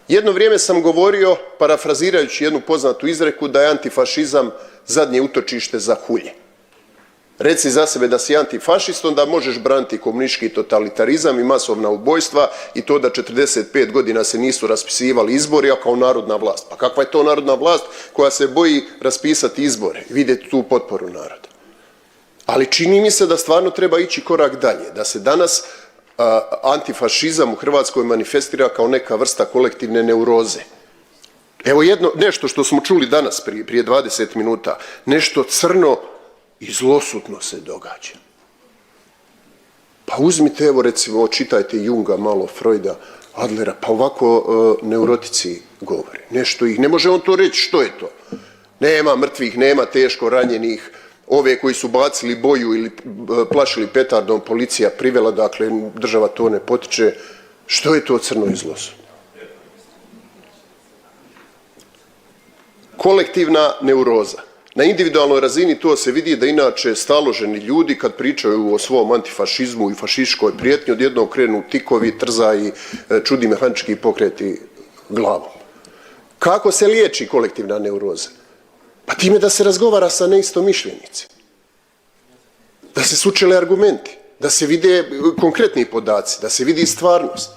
Jedno vrijeme sam govorio, parafrazirajući jednu poznatu izreku, da je antifašizam zadnje utočište za hulje. Reci za sebe da si antifašist, onda možeš braniti komunistički totalitarizam i masovna ubojstva i to da 45 godina se nisu raspisivali izbori, a kao narodna vlast. Pa kakva je to narodna vlast koja se boji raspisati izbore i vidjeti tu potporu naroda? Ali čini mi se da stvarno treba ići korak dalje, da se danas antifašizam u Hrvatskoj manifestira kao neka vrsta kolektivne neuroze. Evo nešto što smo čuli danas prije 20 minuta, nešto crno i zlosutno se događa. Pa uzmite, evo recimo, čitajte Junga malo, Freuda, Adlera, pa ovako neurotici govore. Nešto ih, ne može on to reći što je to. Nema mrtvih, nema teško ranjenih, ove koji su bacili boju ili plašili petardom, policija privela, dakle država to ne potiče. Što je to crno i zlosutno? Kolektivna neuroza. Na individualnoj razini to se vidi da inače staloženi ljudi kad pričaju o svom antifašizmu i fašističkoj prijetnji odjednom krenu tikovi, trzaji, čudni mehanički pokreti glavom. Kako se liječi kolektivna neuroza? Pa time da se razgovara sa neistomišljenicima. Da se sučele argumenti, da se vide konkretni podaci, da se vidi stvarnost.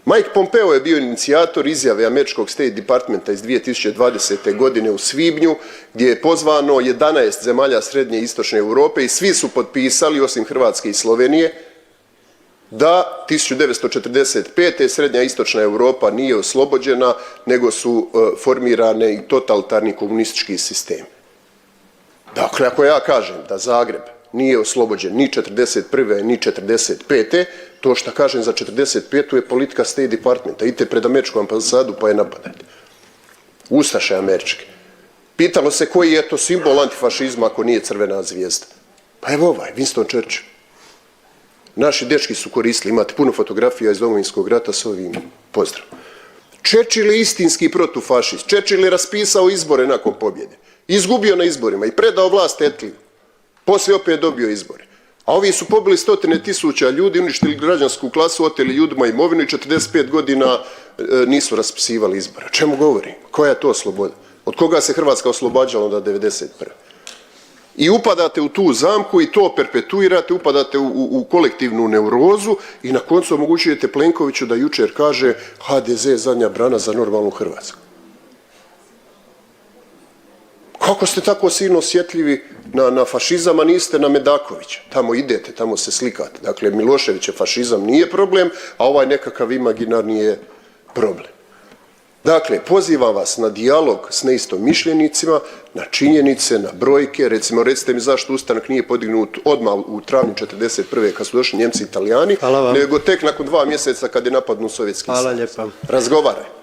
Mike Pompeo je bio inicijator izjave američkog State Departmenta iz 2020. godine u svibnju gdje je pozvano 11 zemalja srednje i istočne Europe i svi su potpisali, osim Hrvatske i Slovenije, da 1945. srednja i istočna Europa nije oslobođena, nego su formirane i totalitarni komunistički sistemi. Dakle, ako ja kažem da Zagreb nije oslobođen ni 41. ni 45. to što kažem za 45. je politika State Departmenta. Idite pred američku ambasadu pa je napadajte. Ustaše američke. Pitalo se koji je to simbol antifašizma ako nije crvena zvijezda. Pa evo ovaj, Winston Churchill. Naši dečki su koristili, imate puno fotografija iz Domovinskog rata s ovim pozdravom. Churchill je istinski protufašist. Churchill je raspisao izbore nakon pobjede. Izgubio na izborima i predao vlast Attleeju. Poslije opet dobio izbore. A ovi su pobili 100.000 ljudi, uništili građansku klasu, oteli ljudima imovinu i 45 godina nisu raspisivali izbore. O čemu govori? Koja je to sloboda? Od koga se Hrvatska oslobađala onda 91. I upadate u tu zamku i to perpetuirate, upadate u kolektivnu neurozu i na koncu omogućujete Plenkoviću da jučer kaže HDZ je zadnja brana za normalnu Hrvatsku. Kako ste tako silno osjetljivi na fašizam, a niste na Medakovića? Tamo idete, tamo se slikate. Dakle, Miloševićev fašizam nije problem, a ovaj nekakav imaginarni je problem. Dakle, pozivam vas na dijalog s neistomišljenicima, na činjenice, na brojke. Recimo, recite mi zašto ustanak nije podignut odmah u travnju 41. kad su došli Njemci i Italijani, nego tek nakon 2 mjeseca kad je napadnut Sovjetski savez. Hvala lijepa. Razgovaraj.